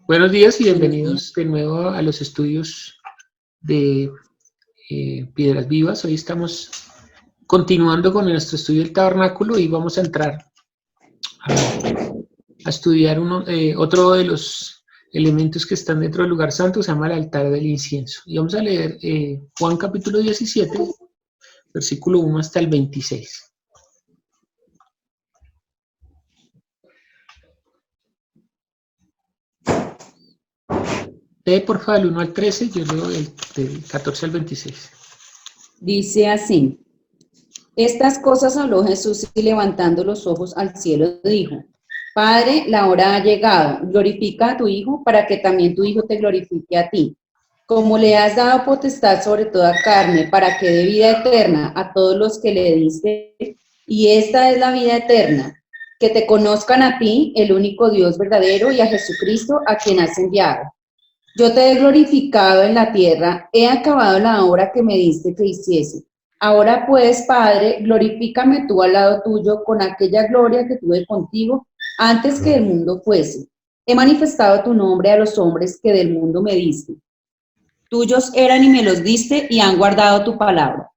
Buenos días y Buenos días. bienvenidos de nuevo a los estudios de Piedras Vivas. Hoy estamos continuando con nuestro estudio del tabernáculo y vamos a entrar a estudiar otro de los elementos que están dentro del lugar santo, se llama el altar del incienso. Y vamos a leer Juan capítulo 17, versículo 1 hasta el 26. Lee por favor el 1 al 13, yo leo del 14 al 26. Dice así: Estas cosas habló Jesús y levantando los ojos al cielo dijo: Padre, la hora ha llegado, glorifica a tu Hijo para que también tu Hijo te glorifique a ti. Como le has dado potestad sobre toda carne para que dé vida eterna a todos los que le diste, y esta es la vida eterna, que te conozcan a ti, el único Dios verdadero, y a Jesucristo a quien has enviado. Yo te he glorificado en la tierra, he acabado la obra que me diste que hiciese. Ahora pues, Padre, glorifícame tú al lado tuyo con aquella gloria que tuve contigo antes que el mundo fuese. He manifestado tu nombre a los hombres que del mundo me diste. Tuyos eran y me los diste y han guardado tu palabra.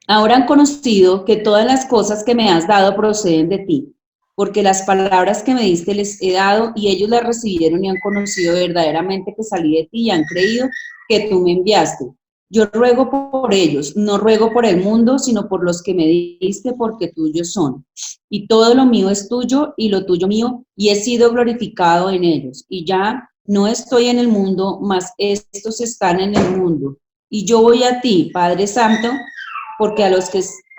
Ahora han conocido que todas las cosas que me has dado proceden de ti, porque las palabras que me diste les he dado y ellos las recibieron y han conocido verdaderamente que salí de ti y han creído que tú me enviaste. Yo ruego por ellos, no ruego por el mundo, sino por los que me diste, porque tuyos son. Y todo lo mío es tuyo y lo tuyo mío, y he sido glorificado en ellos. Y ya no estoy en el mundo, mas estos están en el mundo. Y yo voy a ti, Padre Santo, porque a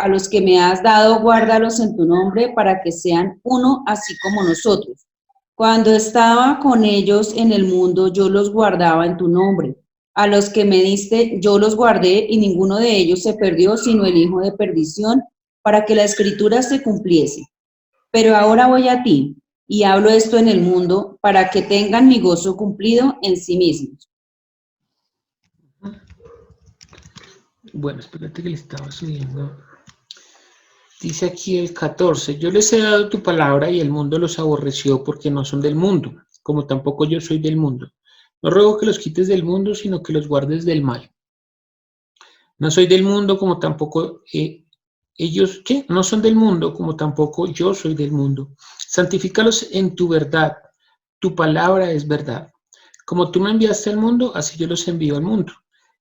los que me has dado, guárdalos en tu nombre para que sean uno así como nosotros. Cuando estaba con ellos en el mundo, yo los guardaba en tu nombre. A los que me diste, yo los guardé y ninguno de ellos se perdió, sino el hijo de perdición, para que la escritura se cumpliese. Pero ahora voy a ti y hablo esto en el mundo para que tengan mi gozo cumplido en sí mismos. Bueno, espérate que le estaba subiendo. Dice aquí el 14, yo les he dado tu palabra y el mundo los aborreció porque no son del mundo, como tampoco yo soy del mundo. No ruego que los quites del mundo, sino que los guardes del mal. No soy del mundo, como tampoco ellos, ¿qué? No son del mundo, como tampoco yo soy del mundo. Santifícalos en tu verdad. Tu palabra es verdad. Como tú me enviaste al mundo, así yo los envío al mundo.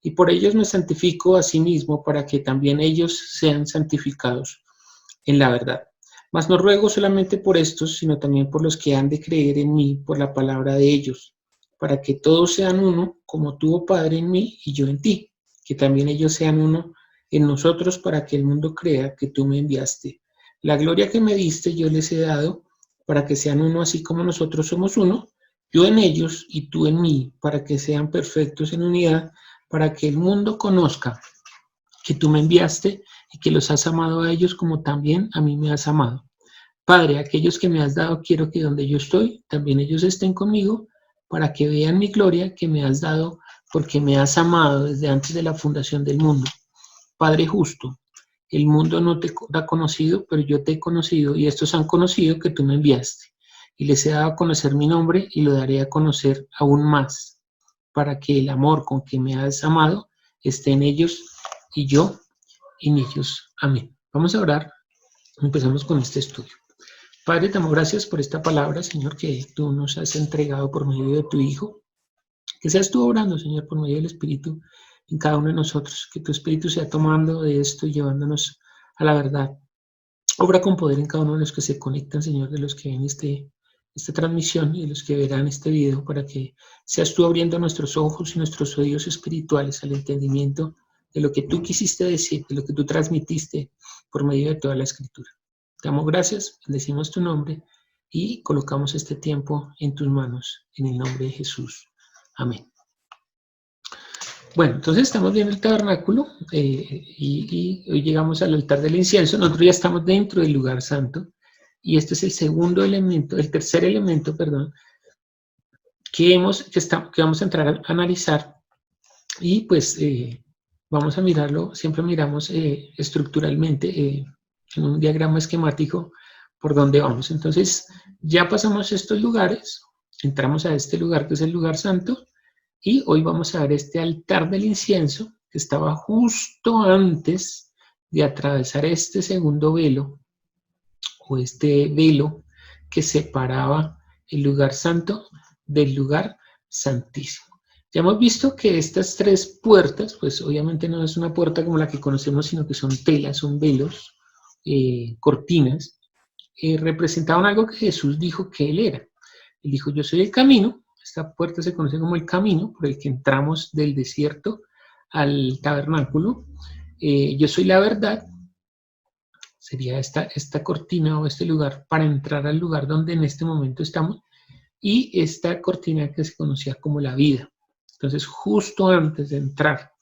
Y por ellos me santifico a sí mismo, para que también ellos sean santificados en la verdad. Mas no ruego solamente por estos, sino también por los que han de creer en mí por la palabra de ellos, para que todos sean uno, como tú, oh Padre, en mí y yo en ti, que también ellos sean uno en nosotros, para que el mundo crea que tú me enviaste. La gloria que me diste yo les he dado, para que sean uno así como nosotros somos uno, yo en ellos y tú en mí, para que sean perfectos en unidad, para que el mundo conozca que tú me enviaste y que los has amado a ellos como también a mí me has amado. Padre, aquellos que me has dado, quiero que donde yo estoy, también ellos estén conmigo, para que vean mi gloria que me has dado, porque me has amado desde antes de la fundación del mundo. Padre justo, el mundo no te ha conocido, pero yo te he conocido, y estos han conocido que tú me enviaste. Y les he dado a conocer mi nombre, y lo daré a conocer aún más, para que el amor con que me has amado esté en ellos, y yo en ellos. Amén. Vamos a orar. Empezamos con este estudio. Padre, te damos gracias por esta palabra, Señor, que tú nos has entregado por medio de tu Hijo. Que seas tú obrando, Señor, por medio del Espíritu en cada uno de nosotros. Que tu Espíritu sea tomando de esto y llevándonos a la verdad. Obra con poder en cada uno de los que se conectan, Señor, de los que ven esta transmisión y de los que verán este video, para que seas tú abriendo nuestros ojos y nuestros oídos espirituales al entendimiento de lo que tú quisiste decir, de lo que tú transmitiste por medio de toda la Escritura. Te damos gracias, bendecimos tu nombre y colocamos este tiempo en tus manos, en el nombre de Jesús. Amén. Bueno, entonces estamos viendo el tabernáculo y hoy llegamos al altar del incienso. Nosotros ya estamos dentro del lugar santo y este es el segundo elemento, el tercer elemento, perdón, que vamos a entrar a analizar y pues vamos a mirarlo, siempre miramos estructuralmente en un diagrama esquemático por dónde vamos. Entonces ya pasamos estos lugares, entramos a este lugar que es el lugar santo, y hoy vamos a ver este altar del incienso que estaba justo antes de atravesar este segundo velo, o este velo que separaba el lugar santo del lugar santísimo. Ya hemos visto que estas tres puertas, pues obviamente no es una puerta como la que conocemos, sino que son telas, son velos, cortinas, representaban algo que Jesús dijo que Él era. Él dijo, yo soy el camino. Esta puerta se conoce como el camino por el que entramos del desierto al tabernáculo. Yo soy la verdad. Sería esta cortina o este lugar para entrar al lugar donde en este momento estamos. Y esta cortina que se conocía como la vida. Entonces, justo antes de entrar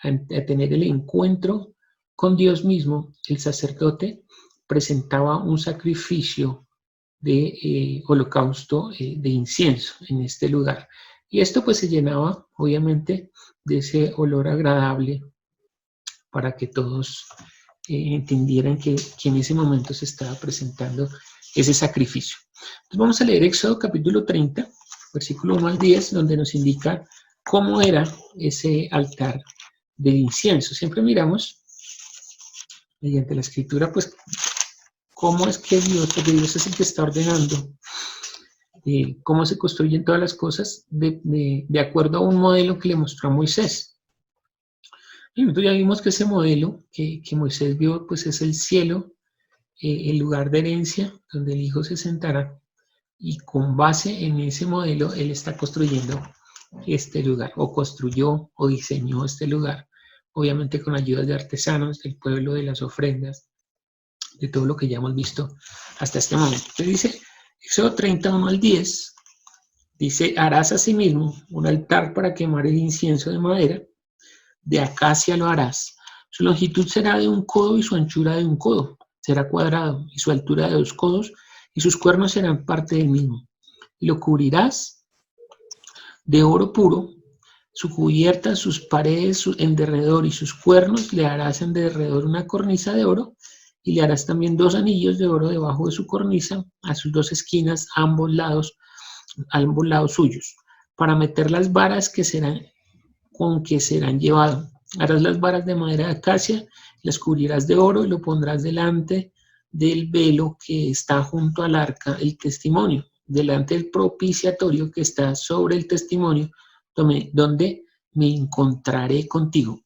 a tener el encuentro con Dios mismo, el sacerdote presentaba un sacrificio de holocausto de incienso en este lugar. Y esto pues se llenaba obviamente de ese olor agradable para que todos entendieran que en ese momento se estaba presentando ese sacrificio. Entonces vamos a leer Éxodo capítulo 30, versículo 1 al 10, donde nos indica cómo era ese altar del incienso. Siempre miramos, mediante la escritura, pues cómo es que Dios, porque Dios es el que está ordenando cómo se construyen todas las cosas de acuerdo a un modelo que le mostró a Moisés. Y nosotros ya vimos que ese modelo que Moisés vio, pues es el cielo, el lugar de herencia, donde el Hijo se sentará, y con base en ese modelo, Él está construyendo este lugar, o construyó, o diseñó este lugar, obviamente con ayuda de artesanos, del pueblo, de las ofrendas, de todo lo que ya hemos visto hasta este momento. Entonces dice, Éxodo 31 al 10, dice, harás asimismo un altar para quemar el incienso de madera, de acacia lo harás. Su longitud será de 1 codo y su anchura de 1 codo. Será cuadrado y su altura de 2 codos y sus cuernos serán parte del mismo. Y lo cubrirás de oro puro, su cubierta, sus paredes en derredor y sus cuernos le harás en derredor una cornisa de oro y le harás también 2 anillos de oro debajo de su cornisa a sus 2 esquinas a ambos lados suyos, para meter las varas que serán con que serán llevados. Harás las varas de madera de acacia, las cubrirás de oro y lo pondrás delante del velo que está junto al arca, el testimonio, delante del propiciatorio que está sobre el testimonio, donde me encontraré contigo.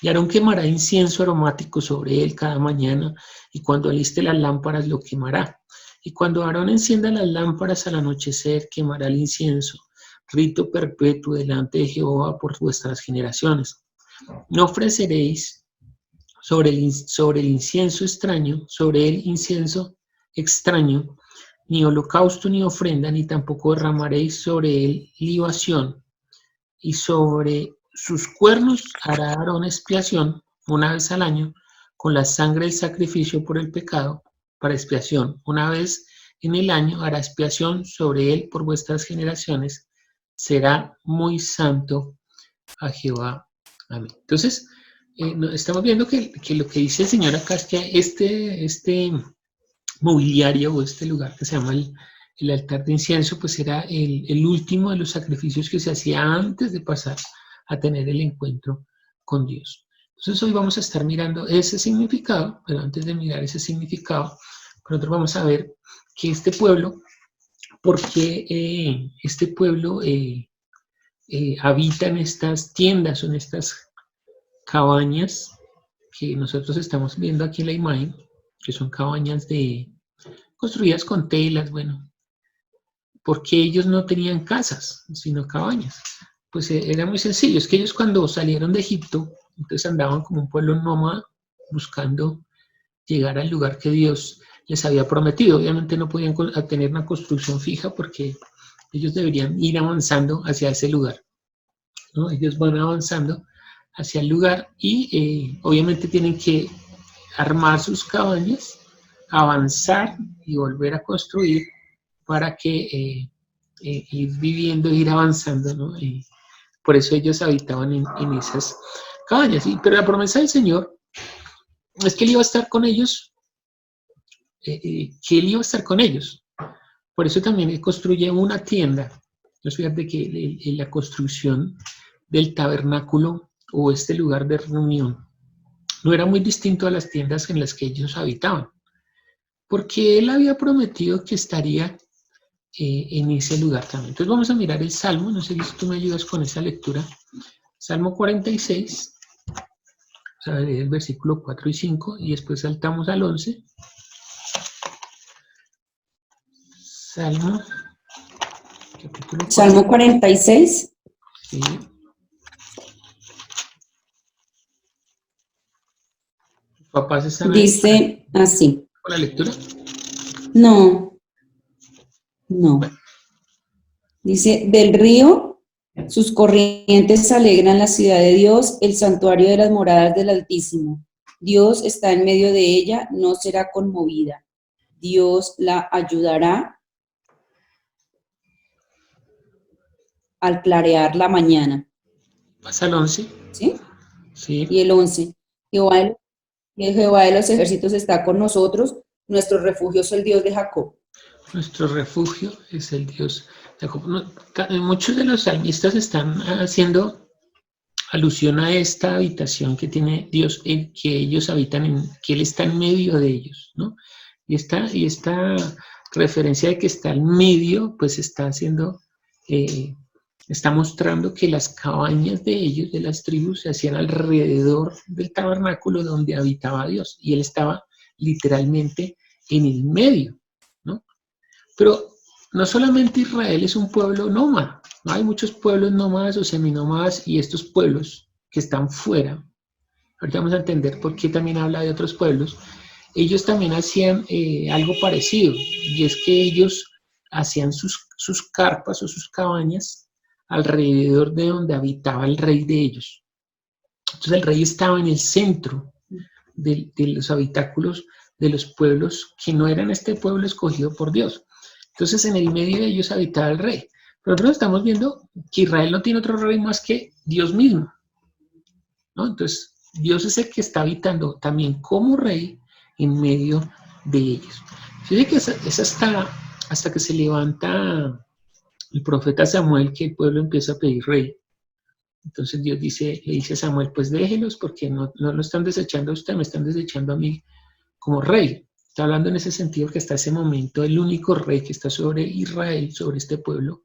Y Aarón quemará incienso aromático sobre él cada mañana, y cuando aliste las lámparas lo quemará. Y cuando Aarón encienda las lámparas al anochecer, quemará el incienso, rito perpetuo delante de Jehová por vuestras generaciones. No ofreceréis sobre el incienso extraño, sobre el incienso extraño, ni holocausto ni ofrenda, ni tampoco derramaréis sobre él libación, y sobre sus cuernos hará Aarón expiación una vez al año con la sangre del sacrificio por el pecado para expiación. Una vez en el año hará expiación sobre él por vuestras generaciones. Será muy santo a Jehová. Amén. Entonces, estamos viendo que lo que dice el Señor acá es que este mobiliario o este lugar que se llama el altar de incienso, pues era el último de los sacrificios que se hacía antes de pasar a tener el encuentro con Dios. Entonces hoy vamos a estar mirando ese significado, pero antes de mirar ese significado, nosotros vamos a ver que este pueblo, porque este pueblo habita en estas tiendas o en estas cabañas que nosotros estamos viendo aquí en la imagen, que son cabañas construidas con telas, bueno, porque ellos no tenían casas, sino cabañas. Pues era muy sencillo, es que ellos cuando salieron de Egipto, entonces andaban como un pueblo nómada buscando llegar al lugar que Dios les había prometido. Obviamente no podían tener una construcción fija porque ellos deberían ir avanzando hacia ese lugar, ¿no? Ellos van avanzando hacia el lugar y obviamente tienen que armar sus cabañas, avanzar y volver a construir para que ir viviendo, ir avanzando, ¿no? Por eso ellos habitaban en esas cabañas. Pero la promesa del Señor es que Él iba a estar con ellos, que Él iba a estar con ellos. Por eso también él construye una tienda. Entonces fíjate que la construcción del tabernáculo o este lugar de reunión no era muy distinto a las tiendas en las que ellos habitaban, porque él había prometido que estaría en ese lugar también. Entonces vamos a mirar el Salmo, no sé si tú me ayudas con esa lectura. Salmo 46, o sea, el versículo 4 y 5, y después saltamos al 11. Salmo, capítulo 4. Salmo 46. Sí. Papás están ahí. Dice así. ¿Con la lectura? No. Dice, del río, sus corrientes alegran la ciudad de Dios, el santuario de las moradas del Altísimo. Dios está en medio de ella, no será conmovida. Dios la ayudará al clarear la mañana. Pasa al 11. ¿Sí? Sí. Y el 11. Jehová de los ejércitos está con nosotros, nuestro refugio es el Dios de Jacob. Nuestro refugio es el Dios de Jacob. Muchos de los salmistas están haciendo alusión a esta habitación que tiene Dios, que ellos habitan, que Él está en medio de ellos, ¿no? Y esta referencia de que está en medio, pues está haciendo, está mostrando que las cabañas de ellos, de las tribus, se hacían alrededor del tabernáculo donde habitaba Dios, y Él estaba literalmente en el medio, ¿no? Pero no solamente Israel es un pueblo nómada, ¿no? Hay muchos pueblos nómadas o seminómadas, y estos pueblos que están fuera, ahorita vamos a entender por qué también habla de otros pueblos, ellos también hacían algo parecido, y es que ellos hacían sus carpas o sus cabañas alrededor de donde habitaba el rey de ellos. Entonces el rey estaba en el centro de los habitáculos de los pueblos que no eran este pueblo escogido por Dios. Entonces en el medio de ellos habitaba el rey. Pero nosotros estamos viendo que Israel no tiene otro rey más que Dios mismo, ¿no? Entonces Dios es el que está habitando también como rey en medio de ellos. Fíjense que es hasta que se levanta el profeta Samuel que el pueblo empieza a pedir rey. Entonces Dios le dice a Samuel, pues déjelos porque no lo están desechando a usted, me están desechando a mí como rey. Está hablando en ese sentido que hasta ese momento el único rey que está sobre Israel, sobre este pueblo,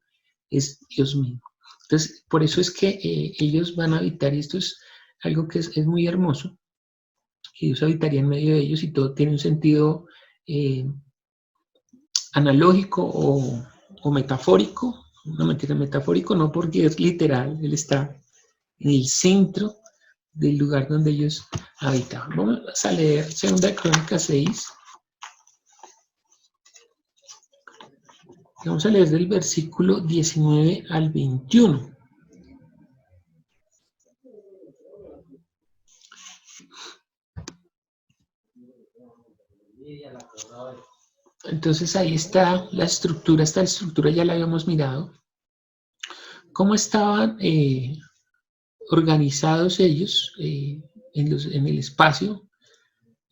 es Dios mismo. Entonces, por eso es que ellos van a habitar, y esto es algo que es muy hermoso, que Dios habitaría en medio de ellos, y todo tiene un sentido analógico o metafórico. No, mentira, metafórico no, porque es literal, Él está en el centro del lugar donde ellos habitaban. Vamos a leer 2 Crónicas 6. Vamos a leer del versículo 19 al 21. Entonces ahí está la estructura. Esta estructura ya la habíamos mirado. ¿Cómo estaban organizados ellos en el espacio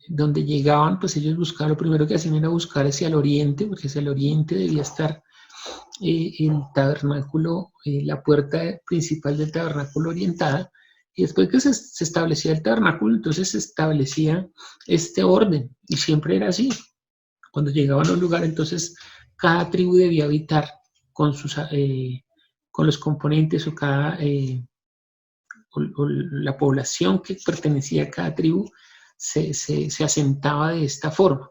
donde llegaban? Pues ellos buscaban, lo primero que hacían era buscar hacia el oriente, porque hacia el oriente debía estar el tabernáculo, la puerta principal del tabernáculo orientada, y después que se establecía el tabernáculo, entonces se establecía este orden, y siempre era así. Cuando llegaban a un lugar, entonces cada tribu debía habitar con los componentes o la población que pertenecía a cada tribu se asentaba de esta forma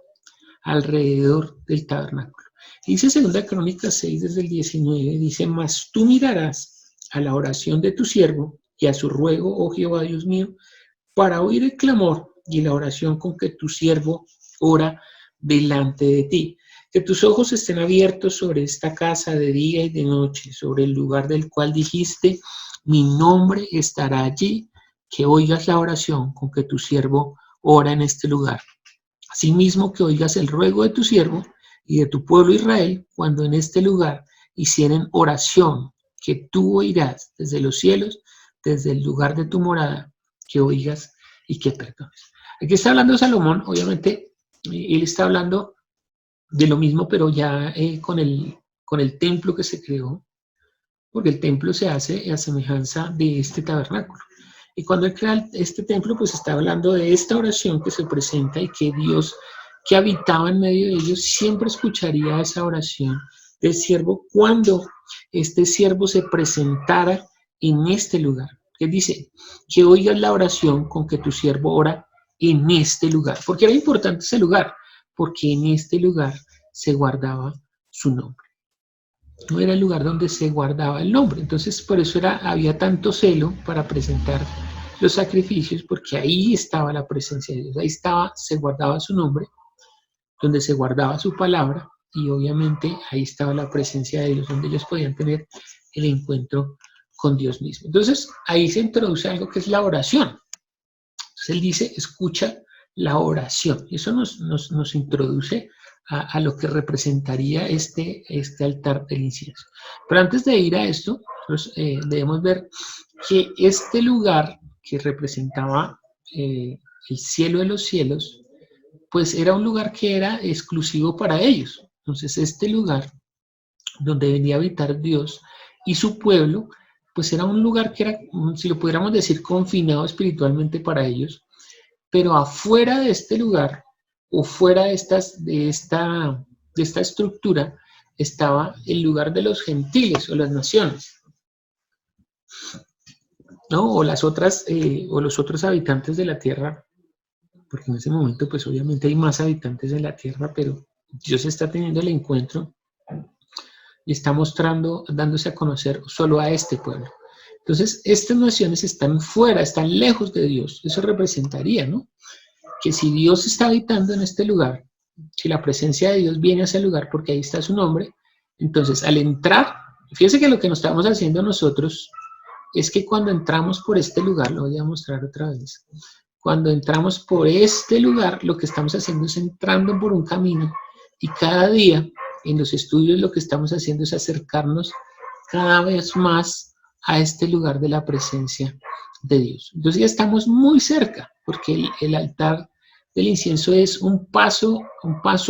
alrededor del tabernáculo. Dice 2 Crónicas 6 desde el 19, dice, mas tú mirarás a la oración de tu siervo y a su ruego, oh Jehová Dios mío, para oír el clamor y la oración con que tu siervo ora delante de ti. Que tus ojos estén abiertos sobre esta casa de día y de noche, sobre el lugar del cual dijiste, mi nombre estará allí, que oigas la oración con que tu siervo ora en este lugar. Asimismo que oigas el ruego de tu siervo y de tu pueblo Israel, cuando en este lugar hicieren oración, que tú oirás desde los cielos, desde el lugar de tu morada, que oigas y que perdones. Aquí está hablando Salomón, obviamente, él está hablando de lo mismo, pero ya con el templo que se creó, porque el templo se hace a semejanza de este tabernáculo. Y cuando él crea este templo, pues está hablando de esta oración que se presenta y que Dios, que habitaba en medio de ellos, siempre escucharía esa oración del siervo cuando este siervo se presentara en este lugar. Él dice, que oigas la oración con que tu siervo ora en este lugar. ¿Por qué era importante ese lugar? Porque en este lugar se guardaba su nombre. No era el lugar donde se guardaba el nombre. Entonces, por eso había tanto celo para presentar los sacrificios, porque ahí estaba la presencia de Dios, ahí se guardaba su nombre, donde se guardaba su palabra, y obviamente ahí estaba la presencia de Dios, donde ellos podían tener el encuentro con Dios mismo. Entonces, ahí se introduce algo que es la oración. Entonces, él dice, escucha la oración. Y eso nos introduce a lo que representaría este altar del incienso. Pero antes de ir a esto, debemos ver que este lugar que representaba el cielo de los cielos, pues era un lugar que era exclusivo para ellos. Entonces este lugar donde venía a habitar Dios y su pueblo, pues era un lugar que era, si lo pudiéramos decir, confinado espiritualmente para ellos, pero afuera de este lugar o fuera de esta estructura estaba el lugar de los gentiles o las naciones, ¿no? O las otras, o los otros habitantes de la tierra, porque en ese momento pues obviamente hay más habitantes de la tierra, pero Dios está teniendo el encuentro y está mostrando, dándose a conocer solo a este pueblo. Entonces, estas naciones están fuera, están lejos de Dios. Eso representaría, ¿no? Que si Dios está habitando en este lugar, si la presencia de Dios viene a ese lugar porque ahí está su nombre, entonces al entrar, fíjense que lo que nos estamos haciendo nosotros es que cuando entramos por este lugar, lo voy a mostrar otra vez, cuando entramos por este lugar, lo que estamos haciendo es entrando por un camino y cada día en los estudios lo que estamos haciendo es acercarnos cada vez más a este lugar de la presencia de Dios. Entonces ya estamos muy cerca, porque el altar del incienso es un paso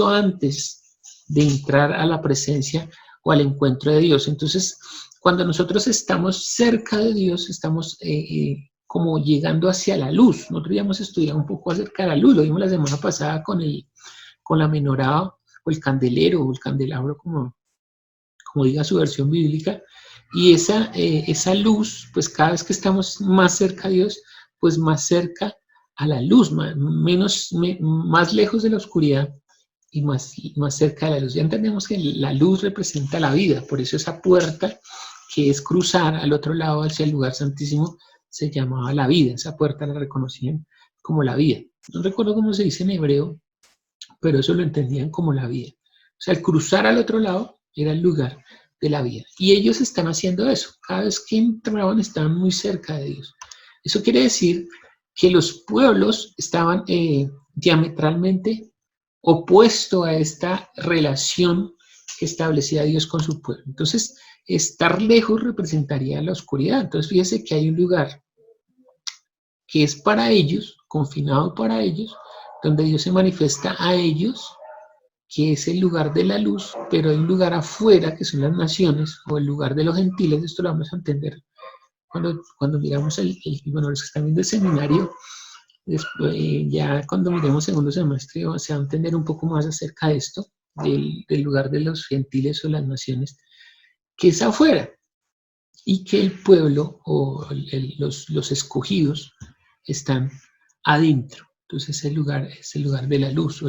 antes de entrar a la presencia o al encuentro de Dios. Entonces, cuando nosotros estamos cerca de Dios, estamos como llegando hacia la luz. Nosotros ya hemos estudiado un poco acerca de la luz, lo vimos la semana pasada con la menorá o el candelero o el candelabro, como diga su versión bíblica, y esa luz, pues cada vez que estamos más cerca de Dios, pues más cerca a la luz, más lejos de la oscuridad y más cerca de la luz. Ya entendemos que la luz representa la vida, por eso esa puerta que es cruzar al otro lado hacia el lugar santísimo se llamaba la vida, esa puerta la reconocían como la vida. No recuerdo cómo se dice en hebreo, pero eso lo entendían como la vida. O sea, el cruzar al otro lado era el lugar de la vida. Y ellos están haciendo eso. Cada vez que entraban estaban muy cerca de Dios. Eso quiere decir que los pueblos estaban diametralmente opuestos a esta relación que establecía Dios con su pueblo. Entonces, estar lejos representaría la oscuridad. Entonces, fíjese que hay un lugar que es para ellos, confinado para ellos, donde Dios se manifiesta a ellos, que es el lugar de la luz, pero hay un lugar afuera, que son las naciones, o el lugar de los gentiles. Esto lo vamos a entender cuando miramos bueno, los que están viendo el seminario, después, ya cuando miremos segundo semestre, se va a entender un poco más acerca de esto, del lugar de los gentiles o las naciones, que es afuera, y que el pueblo o los escogidos están adentro. Entonces ese lugar es el lugar de la luz.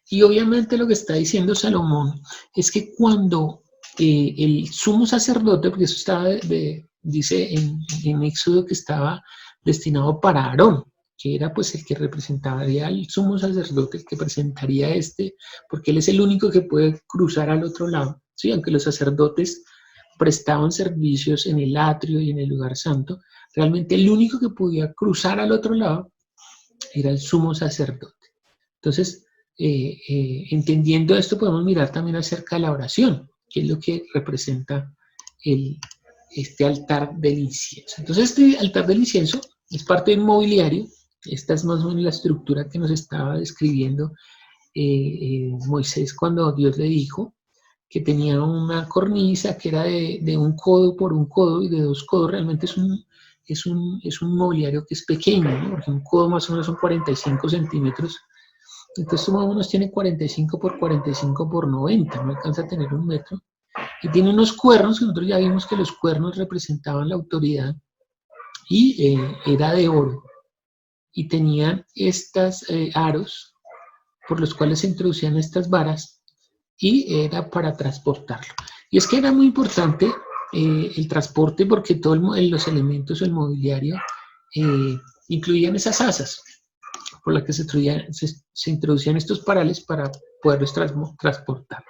Y obviamente lo que está diciendo Salomón es que cuando el sumo sacerdote, porque eso estaba dice en Éxodo que estaba destinado para Aarón, que era pues el que representaría al sumo sacerdote, el que presentaría porque él es el único que puede cruzar al otro lado, ¿sí? Aunque los sacerdotes prestaban servicios en el atrio y en el lugar santo, realmente el único que podía cruzar al otro lado era el sumo sacerdote. Entonces, entendiendo esto, podemos mirar también acerca de la oración, que es lo que representa este altar del incienso. Entonces, este altar del incienso es parte del mobiliario. Esta es más o menos la estructura que nos estaba describiendo Moisés cuando Dios le dijo que tenía una cornisa que era de un codo por un codo y de 2 codos. Realmente es un mobiliario que es pequeño, ¿no? Porque un codo más o menos son 45 centímetros. Entonces, más o menos tiene 45 por 45 por 90, no alcanza a tener 1 metro. Y tiene unos cuernos, que nosotros ya vimos que los cuernos representaban la autoridad, y era de oro. Y tenía estos aros por los cuales se introducían estas varas, y era para transportarlo. Y es que era muy importante el transporte, porque todos los elementos o el mobiliario incluían esas asas por las que se introducían estos parales para poderlos transportar.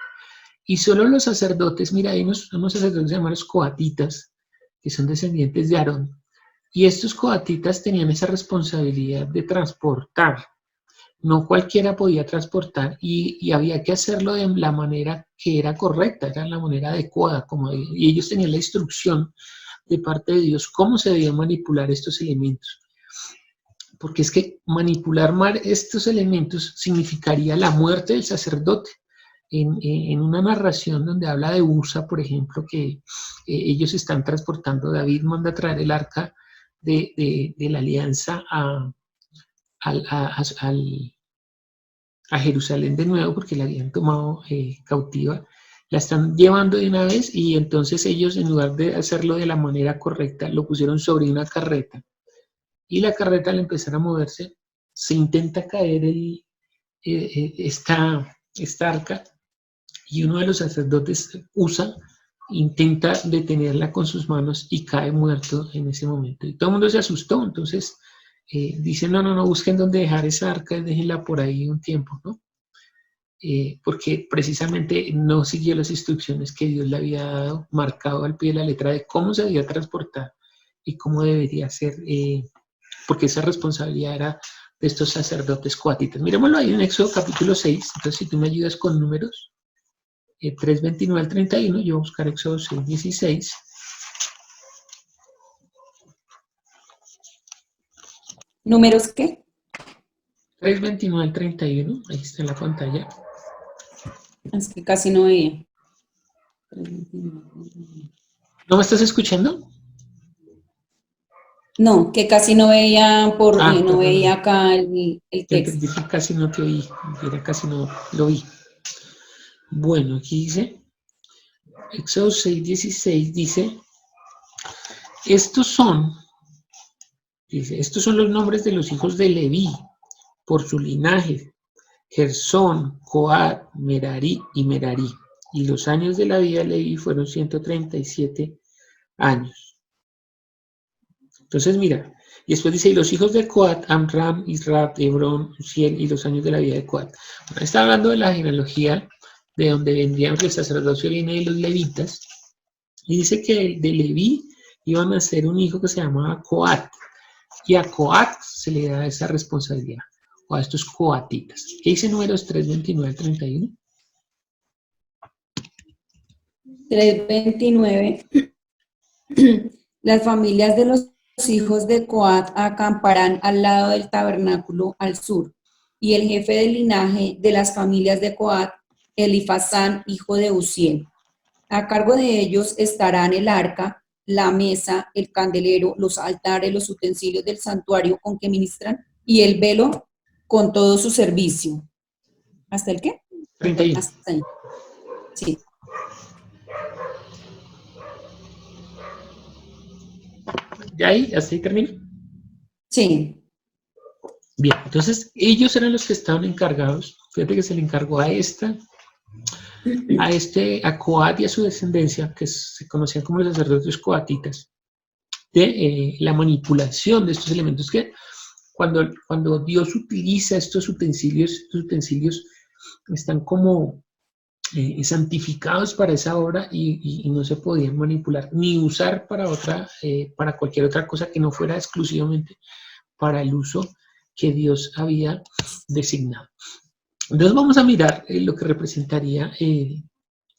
Y solo los sacerdotes, mira, hay unos sacerdotes llamados coatitas, que son descendientes de Aarón, y estos coatitas tenían esa responsabilidad de transportar. No cualquiera podía transportar, y había que hacerlo de la manera que era correcta, era la manera adecuada, y ellos tenían la instrucción de parte de Dios cómo se debían manipular estos elementos. Porque es que manipular mal estos elementos significaría la muerte del sacerdote. En una narración donde habla de Usa, por ejemplo, que ellos están transportando, David manda a traer el arca de la alianza a Jerusalén de nuevo, porque la habían tomado cautiva, la están llevando de una vez, y entonces ellos, en lugar de hacerlo de la manera correcta, lo pusieron sobre una carreta, y la carreta, al empezar a moverse, se intenta caer esta arca, y uno de los sacerdotes, Usa, intenta detenerla con sus manos y cae muerto en ese momento. Y todo el mundo se asustó. Entonces dicen, no, busquen dónde dejar esa arca y déjenla por ahí un tiempo, ¿no? Porque precisamente no siguió las instrucciones que Dios le había dado, marcado al pie de la letra, de cómo se debía transportar y cómo debería ser, porque esa responsabilidad era de estos sacerdotes coatitas. Miremoslo ahí en Éxodo capítulo 6, entonces si tú me ayudas con números, 3:29 al 31, yo voy a buscar Éxodo 6:16. ¿Números qué? 3:29 al 31, ahí está en la pantalla. Es que casi no veía. ¿No me estás escuchando? No, que casi no veía no Perdón. veía acá el Yo texto. entendí que casi no te oí, casi no lo vi. Bueno, aquí dice, Éxodo 6:16 dice, estos son los nombres de los hijos de Leví, por su linaje: Gersón, Coat, Merari y Merari. Y los años de la vida de Leví fueron 137 años. Entonces mira, y después dice, y los hijos de Coat, Amram, Israt, Hebrón, Uziel, y los años de la vida de Coat. Bueno, está hablando de la genealogía de donde vendrían, el sacerdocio viene de los levitas, y dice que de Leví iba a nacer un hijo que se llamaba Coat, y a Coat se le da esa responsabilidad, o a estos coatitas. ¿Qué dice Números 3:29 al 31? 3:29. Las familias de los hijos de Coat acamparán al lado del tabernáculo al sur, y el jefe del linaje de las familias de Coat, Elifasán, hijo de Uziel. A cargo de ellos estarán el arca, la mesa, el candelero, los altares, los utensilios del santuario con que ministran, y el velo con todo su servicio. ¿Hasta el qué? 31. Hasta ahí. Sí. ¿Ya ahí? ¿Hasta ahí termino? Sí. Bien, entonces ellos eran los que estaban encargados. Fíjate que se le encargó a Coat y a su descendencia, que se conocían como los sacerdotes coatitas, de la manipulación de estos elementos, que cuando Dios utiliza estos utensilios están como santificados para esa obra, y no se podían manipular ni usar para cualquier otra cosa que no fuera exclusivamente para el uso que Dios había designado. Entonces vamos a mirar lo que representaría el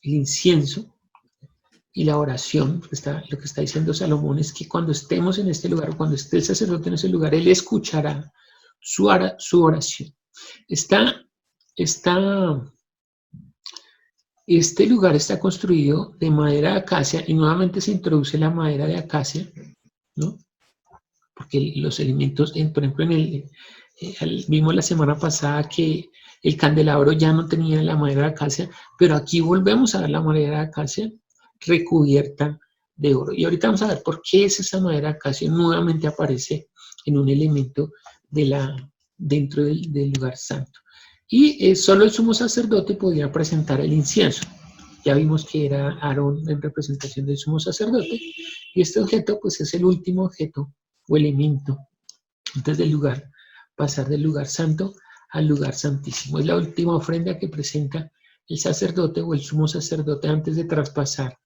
incienso y la oración. Lo que está diciendo Salomón es que cuando estemos en este lugar, cuando esté el sacerdote en ese lugar, él escuchará su oración. Está este lugar está construido de madera de acacia y nuevamente se introduce la madera de acacia, ¿no? Porque los elementos, por ejemplo, vimos la semana pasada que el candelabro ya no tenía la madera de acacia, pero aquí volvemos a ver la madera de acacia recubierta de oro. Y ahorita vamos a ver por qué es esa madera de acacia nuevamente aparece en un elemento dentro del lugar santo. Y solo el sumo sacerdote podía presentar el incienso. Ya vimos que era Aarón en representación del sumo sacerdote, y este objeto pues es el último objeto o elemento antes del lugar, pasar del lugar santo al lugar santísimo. Es la última ofrenda que presenta el sacerdote o el sumo sacerdote antes de traspasar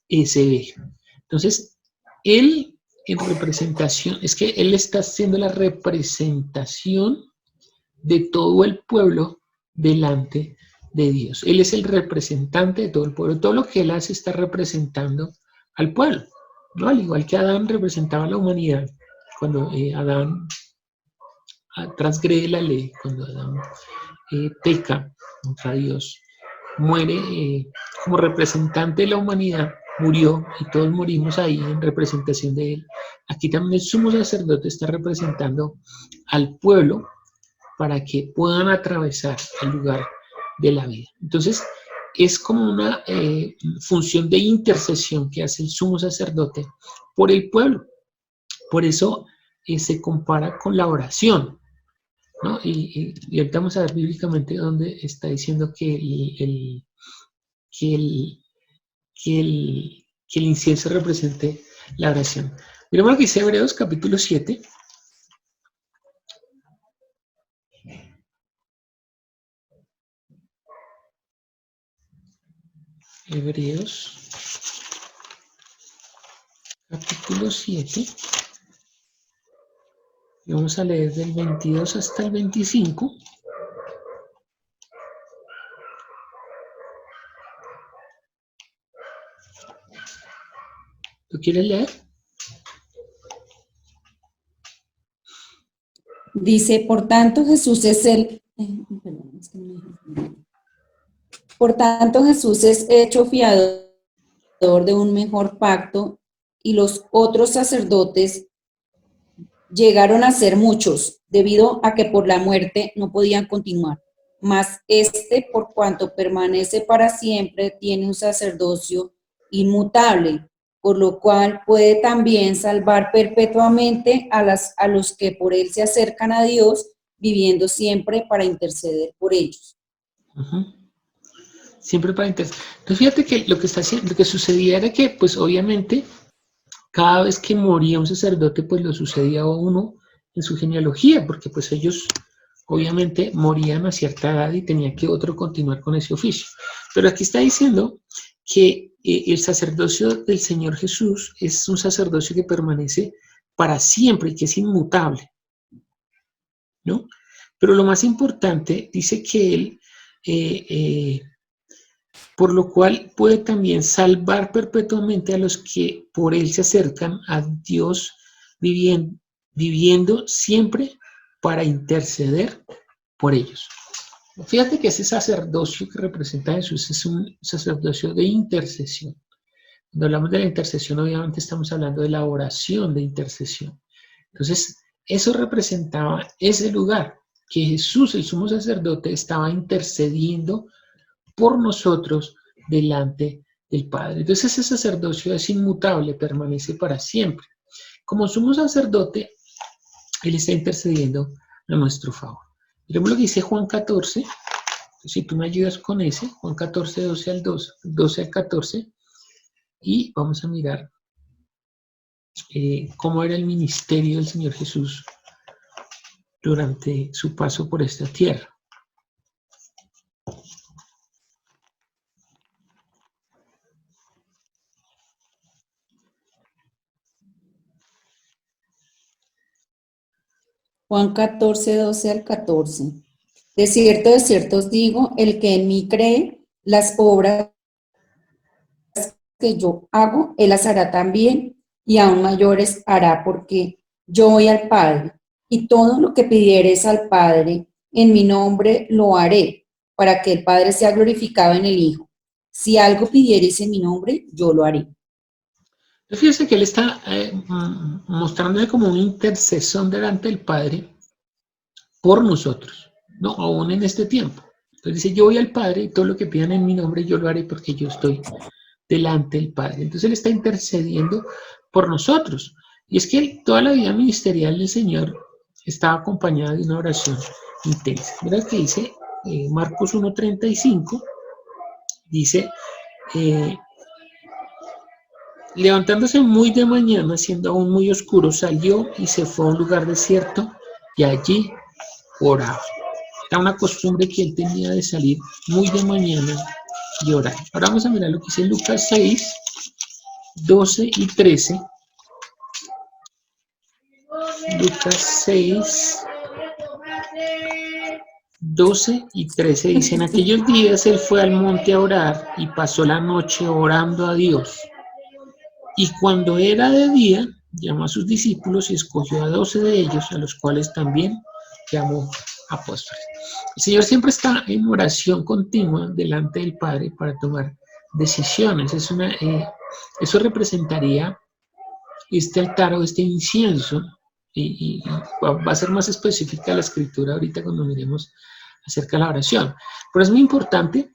ese velo. Entonces, él en representación, es que él está haciendo la representación de todo el pueblo delante de Dios. Él es el representante de todo el pueblo. Todo lo que él hace está representando al pueblo, ¿no? Al igual que Adán representaba a la humanidad, cuando Adán transgrede la ley, cuando Adán peca contra Dios, muere como representante de la humanidad, murió y todos morimos ahí en representación de él. Aquí también el sumo sacerdote está representando al pueblo para que puedan atravesar el lugar de la vida. Entonces, es como una función de intercesión que hace el sumo sacerdote por el pueblo. Por eso se compara con la oración, ¿no? Y ahorita vamos a ver bíblicamente dónde está diciendo que el incienso represente la oración. Miremos lo que dice Hebreos capítulo 7. Hebreos capítulo 7. Y vamos a leer del 22 hasta el 25. ¿Tú quieres leer? Dice, por tanto Jesús es hecho fiador de un mejor pacto, y los otros sacerdotes llegaron a ser muchos, debido a que por la muerte no podían continuar. Mas este, por cuanto permanece para siempre, tiene un sacerdocio inmutable, por lo cual puede también salvar perpetuamente a los que por él se acercan a Dios, viviendo siempre para interceder por ellos. Siempre para interceder. Entonces fíjate que lo que sucedía era que, pues obviamente, cada vez que moría un sacerdote, pues lo sucedía a uno en su genealogía, porque pues ellos obviamente morían a cierta edad y tenía que otro continuar con ese oficio. Pero aquí está diciendo que el sacerdocio del Señor Jesús es un sacerdocio que permanece para siempre y que es inmutable, ¿no? Pero lo más importante, dice que Él, por lo cual puede también salvar perpetuamente a los que por Él se acercan a Dios, viviendo siempre para interceder por ellos. Fíjate que ese sacerdocio que representa a Jesús es un sacerdocio de intercesión. Cuando hablamos de la intercesión, obviamente estamos hablando de la oración de intercesión. Entonces, eso representaba ese lugar que Jesús, el sumo sacerdote, estaba intercediendo por nosotros delante del Padre. Entonces, ese sacerdocio es inmutable, permanece para siempre. Como sumo sacerdote, Él está intercediendo a nuestro favor. Miremos lo que dice Juan 14, si tú me ayudas con ese, Juan 14, 12 al 14, y vamos a mirar cómo era el ministerio del Señor Jesús durante su paso por esta tierra. Juan 14, 12 al 14. De cierto os digo, el que en mí cree, las obras que yo hago, él las hará también, y aún mayores hará, porque yo voy al Padre, y todo lo que pidiereis al Padre, en mi nombre lo haré, para que el Padre sea glorificado en el Hijo. Si algo pidiereis en mi nombre, yo lo haré. Fíjese que él está mostrándole como una intercesión delante del Padre por nosotros, ¿no? Aún en este tiempo. Entonces dice, yo voy al Padre y todo lo que pidan en mi nombre yo lo haré porque yo estoy delante del Padre. Entonces él está intercediendo por nosotros. Y es que toda la vida ministerial del Señor estaba acompañada de una oración intensa. Mira que dice Marcos 1:35, dice, levantándose muy de mañana, siendo aún muy oscuro, salió y se fue a un lugar desierto y allí oraba. Era una costumbre que él tenía de salir muy de mañana y orar. Ahora vamos a mirar lo que dice Lucas 6, 12 y 13. Lucas 6, 12 y 13 dicen, aquellos días él fue al monte a orar y pasó la noche orando a Dios. Y cuando era de día, llamó a sus discípulos y escogió a 12 de ellos, a los cuales también llamó apóstoles. El Señor siempre está en oración continua delante del Padre para tomar decisiones. Eso representaría este altar o este incienso, y va a ser más específica la escritura ahorita cuando miremos acerca de la oración. Pero es muy importante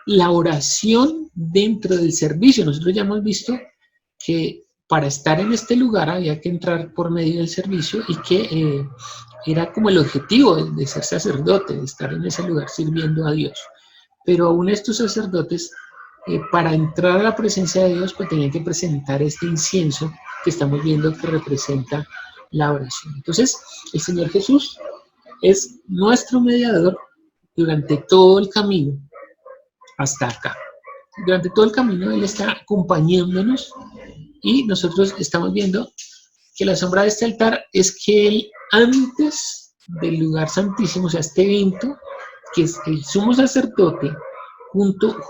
la oración dentro del servicio. Nosotros ya hemos visto que para estar en este lugar había que entrar por medio del servicio y que era como el objetivo de ser sacerdote, de estar en ese lugar sirviendo a Dios. Pero aún estos sacerdotes, para entrar a la presencia de Dios, pues tenían que presentar este incienso que estamos viendo que representa la oración. Entonces, el Señor Jesús es nuestro mediador durante todo el camino hasta acá. Durante todo el camino Él está acompañándonos y nosotros estamos viendo que la sombra de este altar es que Él antes del lugar santísimo, o sea, este evento, que es el sumo sacerdote,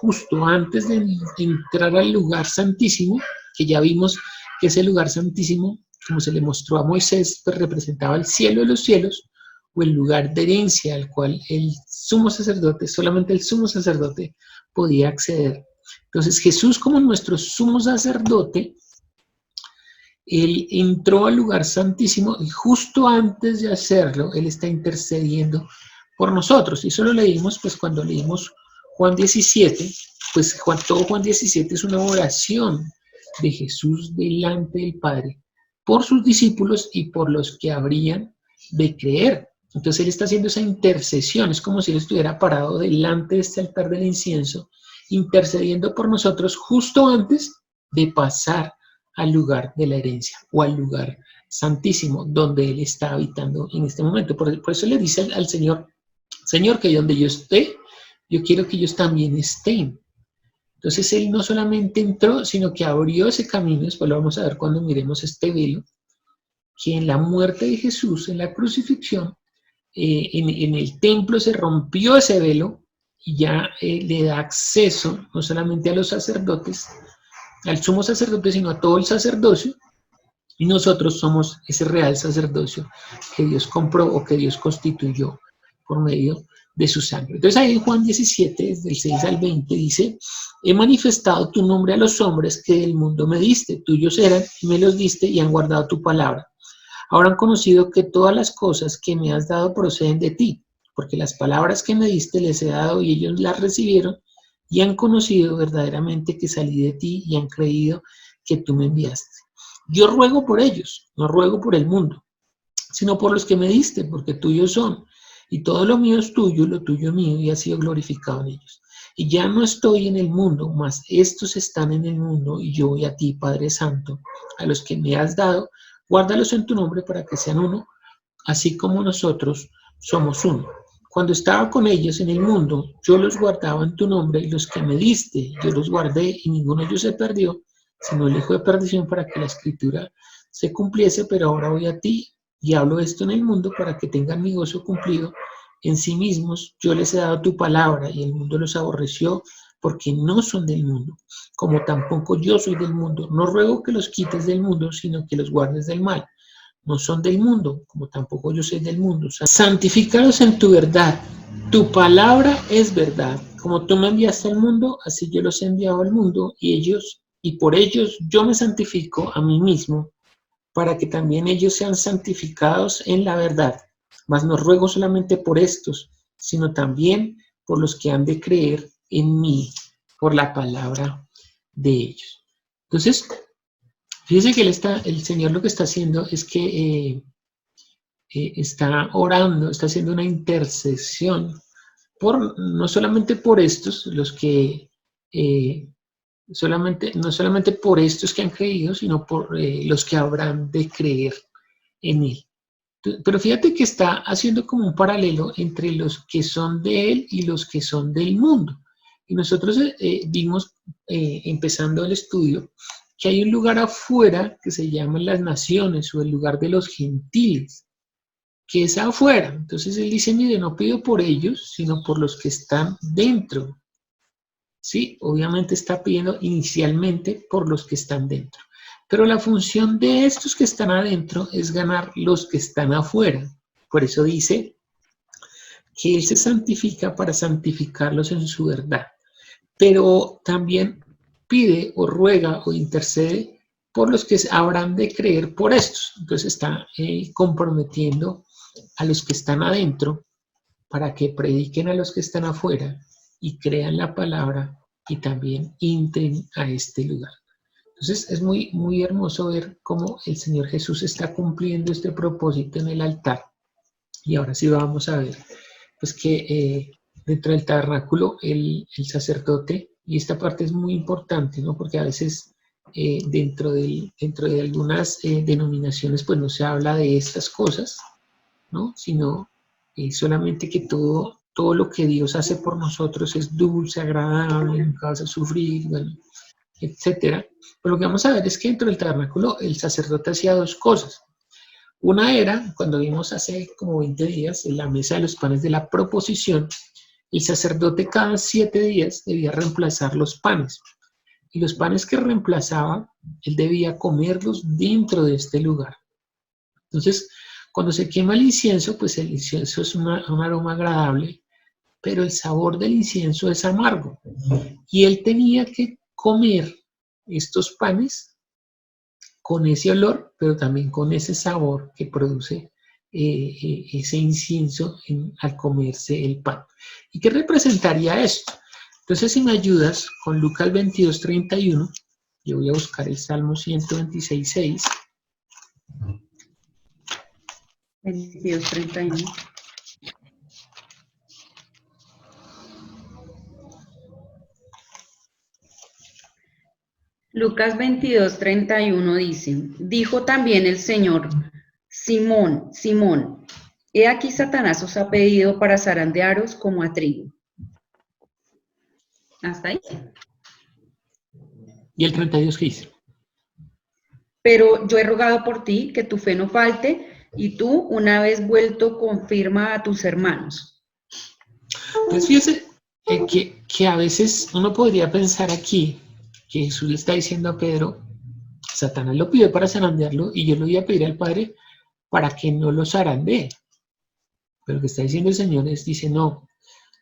justo antes de entrar al lugar santísimo, que ya vimos que ese lugar santísimo, como se le mostró a Moisés, pues representaba el cielo de los cielos, o el lugar de herencia al cual el sumo sacerdote, solamente el sumo sacerdote podía acceder. Entonces Jesús, como nuestro sumo sacerdote, Él entró al lugar santísimo y justo antes de hacerlo, Él está intercediendo por nosotros. Y eso lo leímos pues cuando leímos Juan 17, pues todo Juan 17 es una oración de Jesús delante del Padre por sus discípulos y por los que habrían de creer. Entonces Él está haciendo esa intercesión, es como si Él estuviera parado delante de este altar del incienso, intercediendo por nosotros justo antes de pasar al lugar de la herencia o al lugar santísimo donde Él está habitando en este momento. Por eso le dice al Señor, Señor, que donde yo esté, yo quiero que ellos también estén. Entonces Él no solamente entró, sino que abrió ese camino, después lo vamos a ver cuando miremos este velo, que en la muerte de Jesús, en la crucifixión, en el templo se rompió ese velo y ya le da acceso no solamente a los sacerdotes, al sumo sacerdote, sino a todo el sacerdocio, y nosotros somos ese real sacerdocio que Dios compró o que Dios constituyó por medio de su sangre. Entonces ahí en Juan 17, desde el 6 al 20, dice, he manifestado tu nombre a los hombres que del mundo me diste, tuyos eran y me los diste y han guardado tu palabra. Ahora han conocido que todas las cosas que me has dado proceden de ti, porque las palabras que me diste les he dado y ellos las recibieron y han conocido verdaderamente que salí de ti y han creído que tú me enviaste. Yo ruego por ellos, no ruego por el mundo, sino por los que me diste, porque tuyos son, y todo lo mío es tuyo, lo tuyo es mío, y ha sido glorificado en ellos. Y ya no estoy en el mundo, mas estos están en el mundo, y yo voy a ti, Padre Santo, a los que me has dado, guárdalos en tu nombre para que sean uno, así como nosotros somos uno. Cuando estaba con ellos en el mundo, yo los guardaba en tu nombre y los que me diste, yo los guardé y ninguno de ellos se perdió, sino el hijo de perdición para que la escritura se cumpliese, pero ahora voy a ti y hablo esto en el mundo para que tengan mi gozo cumplido en sí mismos. Yo les he dado tu palabra y el mundo los aborreció porque no son del mundo, como tampoco yo soy del mundo. No ruego que los quites del mundo, sino que los guardes del mal. No son del mundo, como tampoco yo soy del mundo. Santifícalos en tu verdad. Tu palabra es verdad. Como tú me enviaste al mundo, así yo los he enviado al mundo, y por ellos yo me santifico a mí mismo, para que también ellos sean santificados en la verdad. Mas no ruego solamente por estos, sino también por los que han de creer en mí, por la palabra de ellos. Entonces, fíjese que el Señor lo que está haciendo es que está orando, está haciendo una intercesión no solamente por estos, los que no solamente por estos que han creído, sino por los que habrán de creer en él. Pero fíjate que está haciendo como un paralelo entre los que son de él y los que son del mundo. Y nosotros vimos, empezando el estudio, que hay un lugar afuera que se llama las naciones o el lugar de los gentiles, que es afuera. Entonces él dice, mire, no pido por ellos, sino por los que están dentro. Sí, obviamente está pidiendo inicialmente por los que están dentro. Pero la función de estos que están adentro es ganar los que están afuera. Por eso dice que Él se santifica para santificarlos en su verdad. Pero también pide o ruega o intercede por los que habrán de creer por estos. Entonces está comprometiendo a los que están adentro para que prediquen a los que están afuera y crean la palabra y también entren a este lugar. Entonces es muy, muy hermoso ver cómo el Señor Jesús está cumpliendo este propósito en el altar. Y ahora sí vamos a ver pues que dentro del tabernáculo el sacerdote, y esta parte es muy importante, ¿no? Porque a veces dentro de algunas denominaciones pues no se habla de estas cosas, ¿no? Sino solamente que todo lo que Dios hace por nosotros es dulce, agradable, nunca vas a sufrir, bueno, etcétera. Pero lo que vamos a ver es que dentro del tabernáculo el sacerdote hacía dos cosas. Una era, cuando vimos hace como 20 días, en la mesa de los panes de la proposición, el sacerdote cada 7 días debía reemplazar los panes. Y los panes que reemplazaba, él debía comerlos dentro de este lugar. Entonces, cuando se quema el incienso, pues el incienso es un aroma agradable, pero el sabor del incienso es amargo. Y él tenía que comer estos panes con ese olor, pero también con ese sabor que produce ese incienso al comerse el pan. ¿Y qué representaría esto? Entonces, si me ayudas con Lucas 22:31, yo voy a buscar el Salmo 126:6. 22:31. Lucas 22:31 dice, dijo también el Señor, Simón, Simón, he aquí Satanás os ha pedido para zarandearos como a trigo. Hasta ahí. ¿Y el 32 qué dice? Pero yo he rogado por ti que tu fe no falte y tú, una vez vuelto, confirma a tus hermanos. Pues fíjese que a veces uno podría pensar aquí que Jesús le está diciendo a Pedro, Satanás lo pide para zarandearlo y yo le voy a pedir al Padre para que no lo zarandee. Pero lo que está diciendo el Señor es, dice, no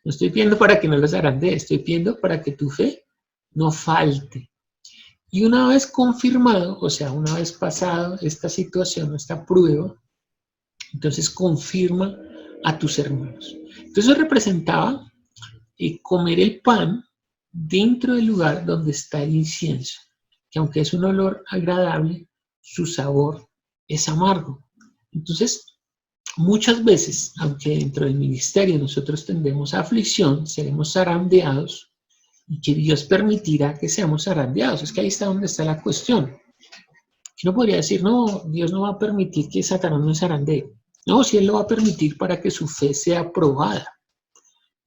estoy pidiendo para que no lo zarandee, estoy pidiendo para que tu fe no falte. Y una vez confirmado, o sea, una vez pasado esta situación, esta prueba, entonces confirma a tus hermanos. Entonces representaba comer el pan dentro del lugar donde está el incienso, que aunque es un olor agradable, su sabor es amargo. Entonces, muchas veces, aunque dentro del ministerio nosotros tendemos a aflicción, seremos zarandeados y que Dios permitirá que seamos zarandeados. Es que ahí está donde está la cuestión. Uno podría decir, no, Dios no va a permitir que Satanás nos zarandee. No, si Él lo va a permitir para que su fe sea probada.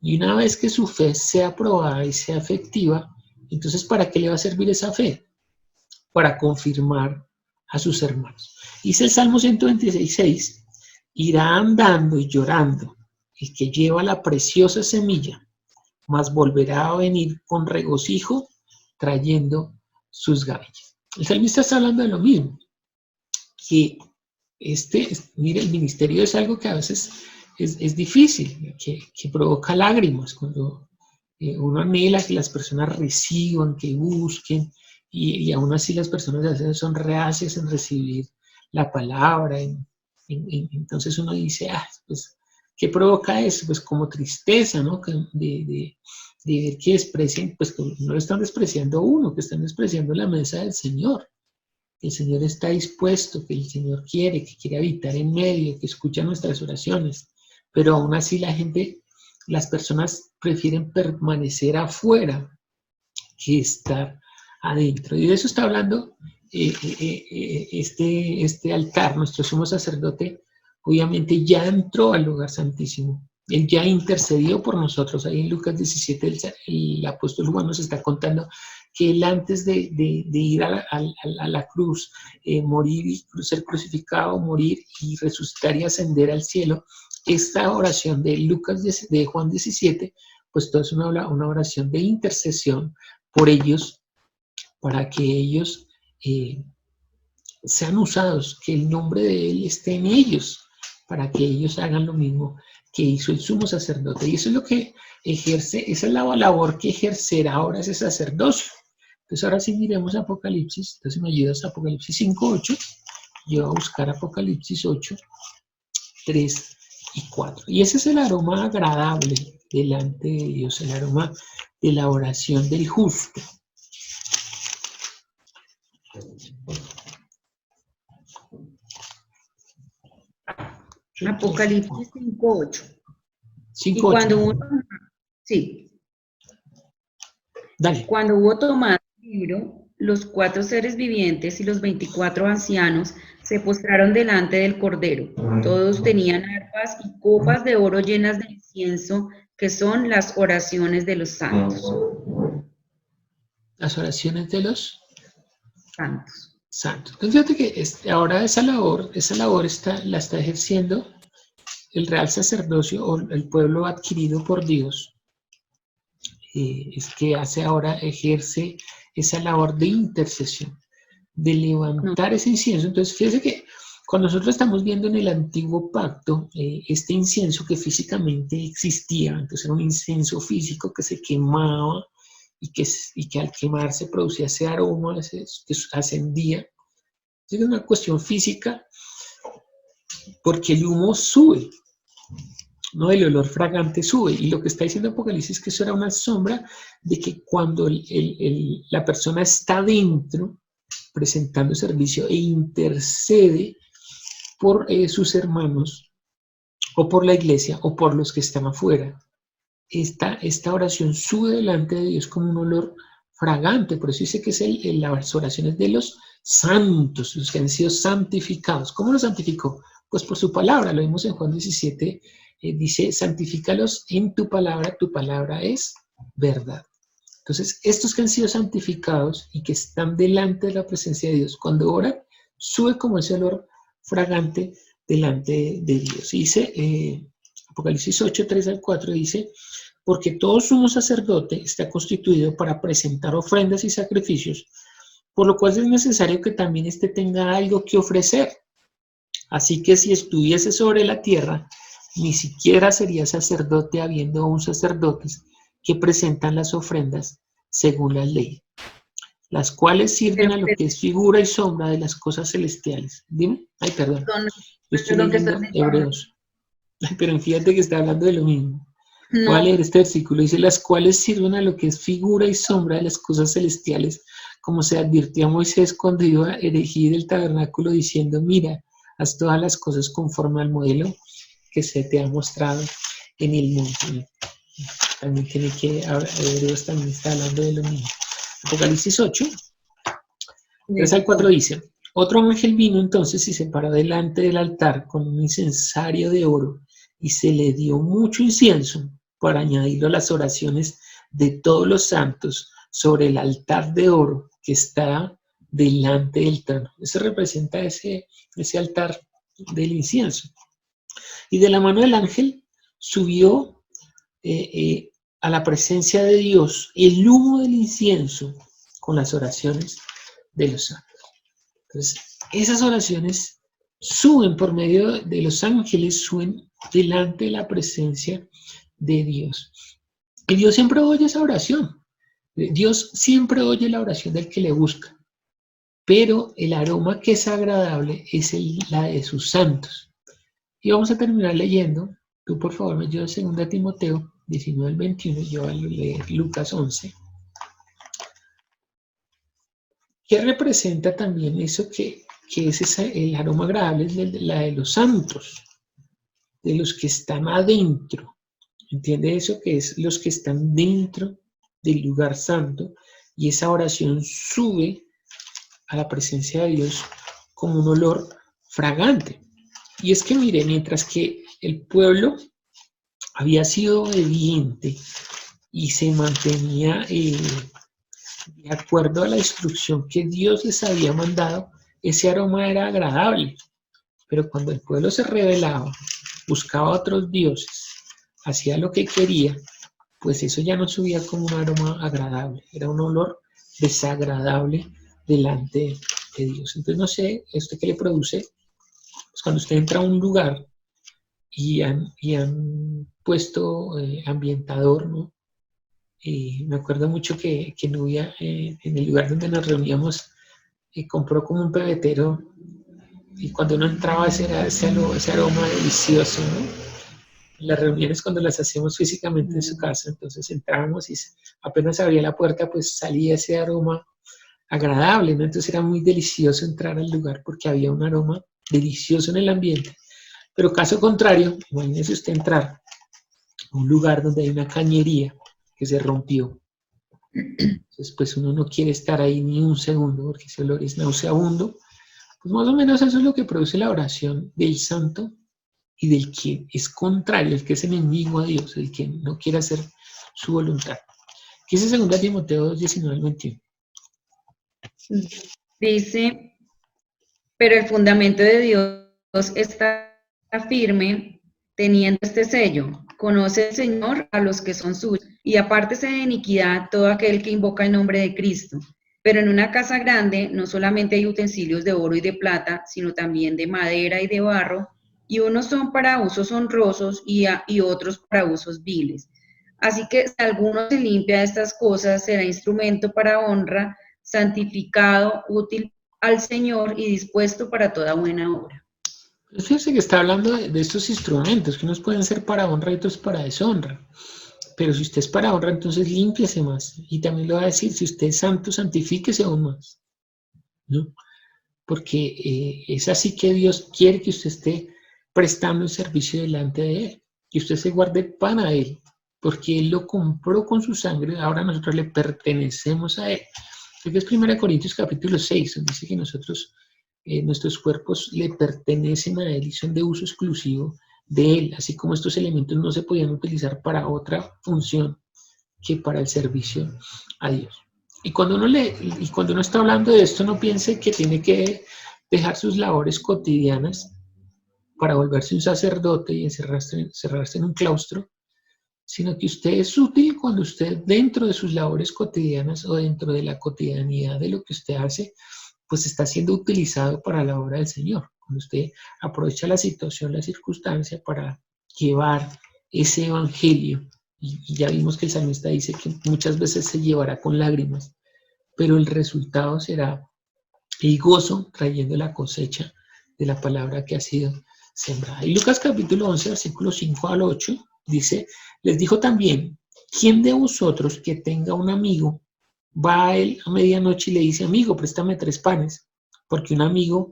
Y una vez que su fe sea probada y sea efectiva, entonces ¿para qué le va a servir esa fe? Para confirmar a sus hermanos. Dice el Salmo 126:6, irá andando y llorando el que lleva la preciosa semilla, mas volverá a venir con regocijo trayendo sus gavillas. El salmista está hablando de lo mismo, que mire, el ministerio es algo que a veces es difícil, que provoca lágrimas cuando uno anhela que las personas reciban, que busquen, y aún así las personas a veces son reacias en recibir la palabra. Entonces uno dice, pues, ¿qué provoca eso? Pues como tristeza, ¿no? De ver que desprecian, pues que no lo están despreciando a uno, que están despreciando la mesa del Señor. Que el Señor está dispuesto, que el Señor quiere, que quiere habitar en medio, que escucha nuestras oraciones. Pero aún así las personas prefieren permanecer afuera que estar adentro. Y de eso está hablando este altar. Nuestro sumo sacerdote obviamente ya entró al lugar santísimo. Él ya intercedió por nosotros. Ahí en Lucas 17 el apóstol Juan nos está contando que él antes de ir a la cruz, morir y ser crucificado, morir y resucitar y ascender al cielo, esta oración de Juan 17, pues todo es una oración de intercesión por ellos, para que ellos sean usados, que el nombre de Él esté en ellos, para que ellos hagan lo mismo que hizo el sumo sacerdote. Y eso es lo que ejerce, esa es la labor que ejercerá ahora ese sacerdocio. Entonces ahora sí miremos Apocalipsis. Entonces me ayudas a Apocalipsis 5:8. Yo voy a buscar Apocalipsis 8, 3 y 4. Y ese es el aroma agradable delante de Dios, el aroma de la oración del justo. Apocalipsis 5:8. 5:8. Y cuando uno, sí. Dale. Cuando hubo tomado el libro, los 4 seres vivientes y los 24 ancianos se postraron delante del Cordero. Todos tenían arpas y copas de oro llenas de incienso, que son las oraciones de los santos. Las oraciones de los Santos. Entonces fíjate que ahora esa labor la está ejerciendo el real sacerdocio o el pueblo adquirido por Dios. Es que ejerce esa labor de intercesión, de levantar ese incienso. Entonces fíjese que cuando nosotros estamos viendo en el antiguo pacto, este incienso que físicamente existía, entonces era un incienso físico que se quemaba y que al quemarse producía ese aroma, que ascendía. Es una cuestión física porque el humo sube, ¿no? El olor fragante sube. Y lo que está diciendo Apocalipsis es que eso era una sombra de que cuando la persona está dentro presentando servicio e intercede por sus hermanos o por la iglesia o por los que están afuera, esta oración sube delante de Dios como un olor fragante. Por eso dice que es las oraciones de los santos, los que han sido santificados. ¿Cómo los santificó? Pues por su palabra. Lo vimos en Juan 17, dice, santifícalos en tu palabra es verdad. Entonces, estos que han sido santificados y que están delante de la presencia de Dios, cuando oran, sube como ese olor fragante delante de Dios. Y dice, Apocalipsis 8, 3 al 4, dice, porque todo sumo sacerdote está constituido para presentar ofrendas y sacrificios, por lo cual es necesario que también éste tenga algo que ofrecer. Así que si estuviese sobre la tierra, ni siquiera sería sacerdote, habiendo aún sacerdotes que presentan las ofrendas según la ley, las cuales sirven a lo que es figura y sombra de las cosas celestiales. Dime. Ay, perdón. Yo estoy leyendo Hebreos. Pero fíjate que está hablando de lo mismo. Voy a leer este versículo. Dice, las cuales sirven a lo que es figura y sombra de las cosas celestiales, como se advirtió a Moisés cuando iba a erigir el tabernáculo, diciendo, mira, haz todas las cosas conforme al modelo que se te ha mostrado en el monte. También tiene que, Hebreos también está hablando de lo mismo. Apocalipsis 8, 3 al 4 dice, otro ángel vino entonces y se paró delante del altar con un incensario de oro y se le dio mucho incienso para añadirlo a las oraciones de todos los santos sobre el altar de oro que está delante del trono. Eso representa ese altar del incienso. Y de la mano del ángel subió a la presencia de Dios el humo del incienso con las oraciones de los santos. Entonces, esas oraciones suben por medio de los ángeles, suben delante de la presencia de Dios. Y Dios siempre oye esa oración. Dios siempre oye la oración del que le busca. Pero el aroma que es agradable es la de sus santos. Y vamos a terminar leyendo. Tú, por favor, me ayudas en 2 Timoteo 19 al 21. Yo voy a leer Lucas 11. ¿Qué representa también eso que es el aroma agradable? Es la de los santos, de los que están adentro. ¿Entiende eso? Que es los que están dentro del lugar santo. Y esa oración sube a la presencia de Dios como un olor fragante. Y es que, mire, mientras que el pueblo había sido obediente y se mantenía de acuerdo a la instrucción que Dios les había mandado, ese aroma era agradable. Pero cuando el pueblo se rebelaba, buscaba otros dioses, hacía lo que quería, pues eso ya no subía como un aroma agradable, era un olor desagradable delante de Dios. Entonces, no sé, ¿esto qué le produce? Pues cuando usted entra a un lugar y han puesto ambientador, ¿no? Me acuerdo mucho que Nubia, en el lugar donde nos reuníamos, compró como un pebetero y cuando uno entraba ese aroma delicioso, ¿no? Las reuniones cuando las hacemos físicamente en su casa, entonces entrábamos y apenas abría la puerta, pues salía ese aroma agradable, ¿no? Entonces era muy delicioso entrar al lugar porque había un aroma delicioso en el ambiente. Pero caso contrario, imagínese usted entrar a un lugar donde hay una cañería que se rompió. Entonces, pues uno no quiere estar ahí ni un segundo porque ese olor es nauseabundo. Pues más o menos eso es lo que produce la oración del santo y del que es contrario, el que es enemigo a Dios, el que no quiere hacer su voluntad. ¿Qué dice 2 Timoteo 19 21? Dice, pero el fundamento de Dios está firme teniendo este sello. Conoce el Señor a los que son suyos, y apártese de iniquidad todo aquel que invoca el nombre de Cristo. Pero en una casa grande no solamente hay utensilios de oro y de plata, sino también de madera y de barro, y unos son para usos honrosos y otros para usos viles. Así que si alguno se limpia de estas cosas, será instrumento para honra, santificado, útil al Señor y dispuesto para toda buena obra. Fíjense que está hablando de estos instrumentos, que unos pueden ser para honra y otros para deshonra. Pero si usted es para honra, entonces límpiese más. Y también le va a decir, si usted es santo, santifíquese aún más, ¿no? Porque es así que Dios quiere que usted esté prestando el servicio delante de Él, que usted se guarde para Él, porque Él lo compró con su sangre, ahora nosotros le pertenecemos a Él. Porque es 1 Corintios capítulo 6, donde dice que nosotros, nuestros cuerpos le pertenecen a Él y son de uso exclusivo de Él, así como estos elementos no se podían utilizar para otra función que para el servicio a Dios. Y cuando uno está hablando de esto, no piense que tiene que dejar sus labores cotidianas para volverse un sacerdote y encerrarse en un claustro, sino que usted es útil cuando usted dentro de sus labores cotidianas o dentro de la cotidianidad de lo que usted hace, pues está siendo utilizado para la obra del Señor. Cuando usted aprovecha la situación, la circunstancia para llevar ese evangelio. Y ya vimos que el salmista dice que muchas veces se llevará con lágrimas, pero el resultado será el gozo trayendo la cosecha de la palabra que ha sido sembrada. Y Lucas capítulo 11, versículos 5 al 8, dice, les dijo también, ¿quién de vosotros que tenga un amigo va a él a medianoche y le dice, amigo, préstame 3 panes, porque un amigo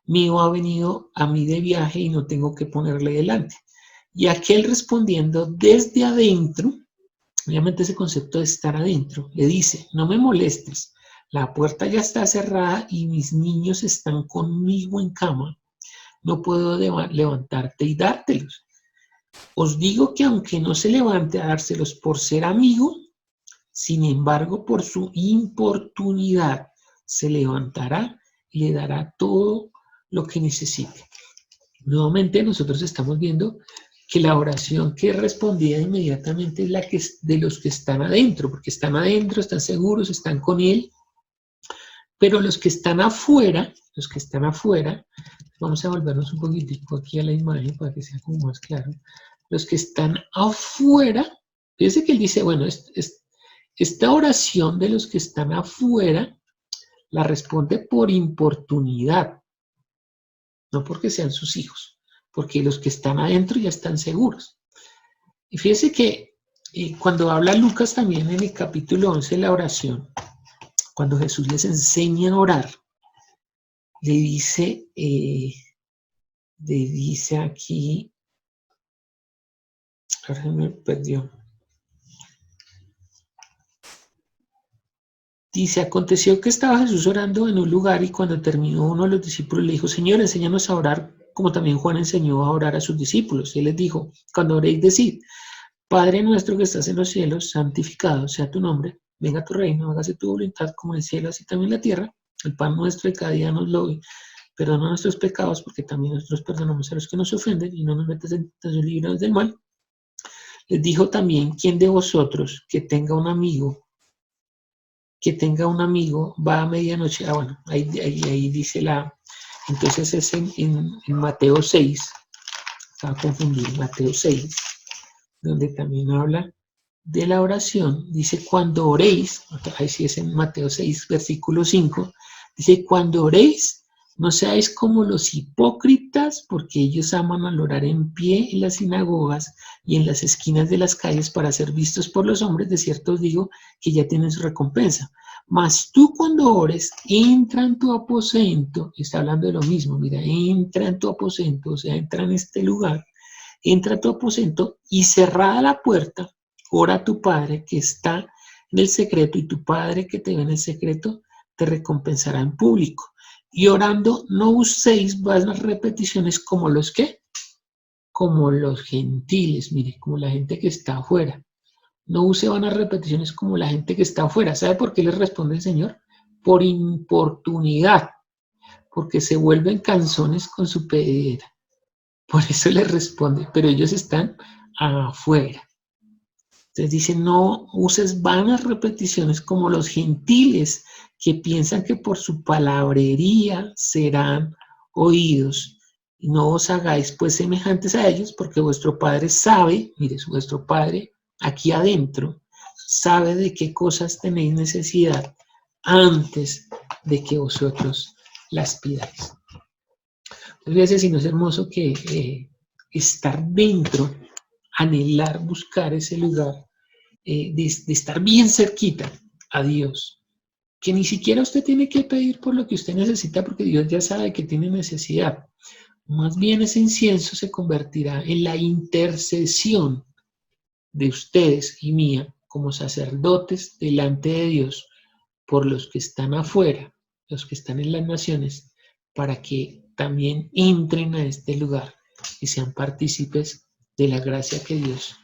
mío ha venido a mí de viaje y no tengo que ponerle delante? Y aquel respondiendo desde adentro, obviamente ese concepto de estar adentro, le dice, no me molestes, la puerta ya está cerrada y mis niños están conmigo en cama, no puedo levantarte y dártelos. Os digo que aunque no se levante a dárselos por ser amigo, sin embargo por su importunidad se levantará y le dará todo lo que necesite. Nuevamente nosotros estamos viendo que la oración que respondía inmediatamente es la que es de los que están adentro, porque están adentro, están seguros, están con Él, Pero los que están afuera, vamos a volvernos un poquitico aquí a la imagen para que sea como más claro. Los que están afuera, fíjense que él dice, bueno, esta oración de los que están afuera la responde por importunidad, no porque sean sus hijos, porque los que están adentro ya están seguros. Y fíjense que cuando habla Lucas también en el capítulo 11 de la oración, cuando Jesús les enseña a orar, le dice aquí, ahora se me perdió. Dice, aconteció que estaba Jesús orando en un lugar y cuando terminó uno de los discípulos le dijo, Señor, enséñanos a orar como también Juan enseñó a orar a sus discípulos. Y él les dijo, cuando oréis decid, Padre nuestro que estás en los cielos, santificado sea tu nombre, venga tu reino, hágase tu voluntad como en el cielo, así también en la tierra. El pan nuestro de cada día nos lo doy. Perdona nuestros pecados porque también nosotros perdonamos a los que nos ofenden y no nos metas en tentación, líbranos del mal. Les dijo también, ¿quién de vosotros que tenga un amigo va a medianoche? Ah, bueno, ahí dice entonces es en Mateo 6, estaba confundido, Mateo 6, donde también habla de la oración, dice cuando oréis, ahí sí es en Mateo 6, versículo 5, dice cuando oréis, no seáis como los hipócritas, porque ellos aman al orar en pie en las sinagogas y en las esquinas de las calles para ser vistos por los hombres, de cierto os digo que ya tienen su recompensa. Mas tú cuando ores, entra en tu aposento, está hablando de lo mismo, mira, entra en tu aposento, o sea, entra en este lugar, entra a tu aposento y cerrada la puerta, ora a tu Padre que está en el secreto y tu Padre que te ve en el secreto te recompensará en público. Y orando no uséis vanas repeticiones como los que, como los gentiles, mire, como la gente que está afuera. No use vanas repeticiones como la gente que está afuera. ¿Sabe por qué les responde el Señor? Por importunidad, porque se vuelven canzones con su pedidera. Por eso les responde, pero ellos están afuera. Entonces dice, no uses vanas repeticiones como los gentiles que piensan que por su palabrería serán oídos. Y no os hagáis pues semejantes a ellos, porque vuestro Padre sabe, mire, vuestro Padre aquí adentro, sabe de qué cosas tenéis necesidad antes de que vosotros las pidáis. Entonces, si no es hermoso que estar dentro, anhelar, buscar ese lugar, de estar bien cerquita a Dios, que ni siquiera usted tiene que pedir por lo que usted necesita, porque Dios ya sabe que tiene necesidad. Más bien ese incienso se convertirá en la intercesión de ustedes y mía como sacerdotes delante de Dios por los que están afuera, los que están en las naciones, para que también entren a este lugar y sean partícipes de la gracia que Dios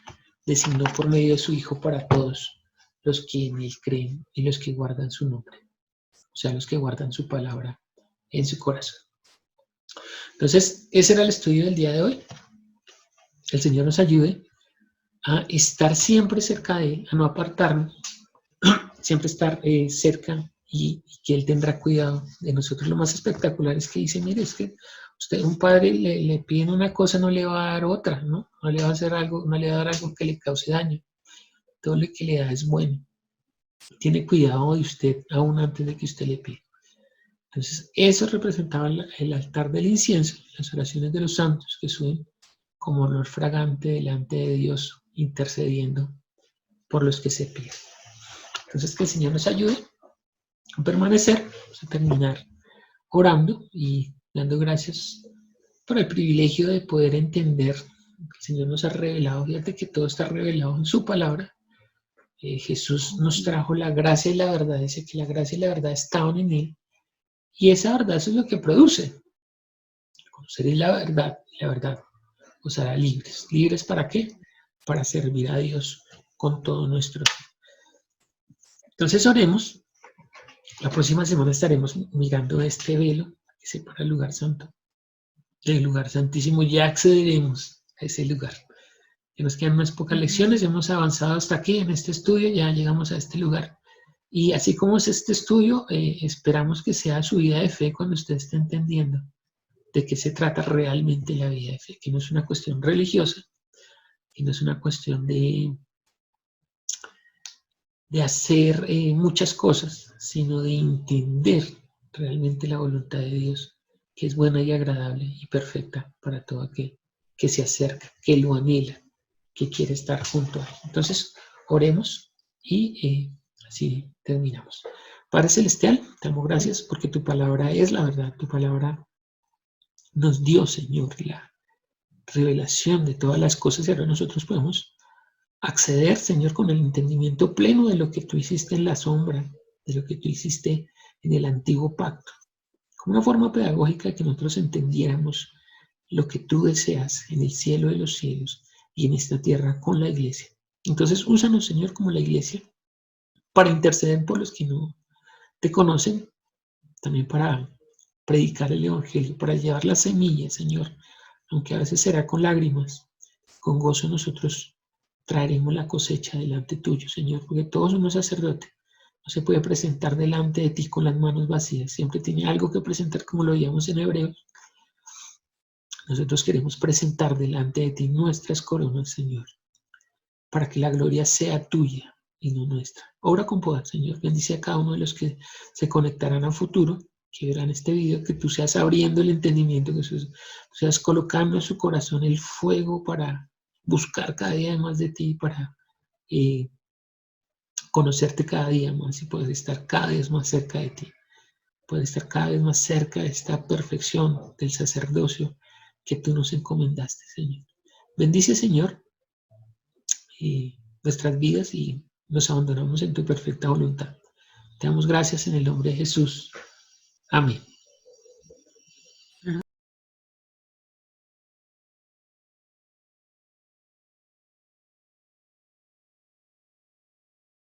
designó por medio de su Hijo para todos los que en Él creen y los que guardan su nombre, o sea, los que guardan su palabra en su corazón. Entonces, ese era el estudio del día de hoy. El Señor nos ayude a estar siempre cerca de Él, a no apartarnos, siempre estar cerca y que Él tendrá cuidado de nosotros. Lo más espectacular es que dice, mire, es que usted, un padre le pide una cosa, no le va a dar otra, ¿no? No le va a hacer algo, no le va a dar algo que le cause daño. Todo lo que le da es bueno. Tiene cuidado de usted aún antes de que usted le pida. Entonces, eso representaba el altar del incienso, las oraciones de los santos que suben como olor fragante delante de Dios, intercediendo por los que se piden. Entonces, que el Señor nos ayude a permanecer, a terminar orando y dando gracias por el privilegio de poder entender que el Señor nos ha revelado. Fíjate que todo está revelado en su palabra. Jesús nos trajo la gracia y la verdad. Dice que la gracia y la verdad estaban en Él. Y esa verdad, eso es lo que produce. Conoceréis la verdad os hará libres. ¿Libres para qué? Para servir a Dios con todo nuestro ser. Entonces oremos. La próxima semana estaremos mirando este velo que separa el lugar santo del lugar santísimo. Ya accederemos a ese lugar. Ya nos quedan unas pocas lecciones. Hemos avanzado hasta aquí en este estudio. Ya llegamos a este lugar. Y así como es este estudio, esperamos que sea su vida de fe cuando usted esté entendiendo de qué se trata realmente la vida de fe, que no es una cuestión religiosa, que no es una cuestión de hacer muchas cosas, sino de entender realmente la voluntad de Dios, que es buena y agradable y perfecta para todo aquel que se acerca, que lo anhela, que quiere estar junto a él. Entonces, oremos y así terminamos. Padre Celestial, te damos gracias porque tu palabra es la verdad, tu palabra nos dio, Señor, la revelación de todas las cosas y ahora nosotros podemos acceder, Señor, con el entendimiento pleno de lo que tú hiciste en la sombra, de lo que tú hiciste en el antiguo pacto, como una forma pedagógica de que nosotros entendiéramos lo que tú deseas en el cielo de los cielos y en esta tierra con la iglesia. Entonces, úsanos, Señor, como la iglesia para interceder por los que no te conocen, también para predicar el evangelio, para llevar las semillas, Señor, aunque a veces será con lágrimas, con gozo nosotros traeremos la cosecha delante tuyo, Señor, porque todos somos sacerdotes. No se puede presentar delante de ti con las manos vacías, siempre tiene algo que presentar, como lo veíamos en Hebreos. Nosotros queremos presentar delante de ti nuestras coronas, Señor, para que la gloria sea tuya y no nuestra. Obra con poder, Señor. Bendice a cada uno de los que se conectarán a futuro, que verán este video, que tú seas abriendo el entendimiento, que tú seas colocando en su corazón el fuego para buscar cada día más de ti, para conocerte cada día más y poder estar cada vez más cerca de ti. Poder estar cada vez más cerca de esta perfección del sacerdocio que tú nos encomendaste, Señor. Bendice, Señor, nuestras vidas y nos abandonamos en tu perfecta voluntad. Te damos gracias en el nombre de Jesús. Amén.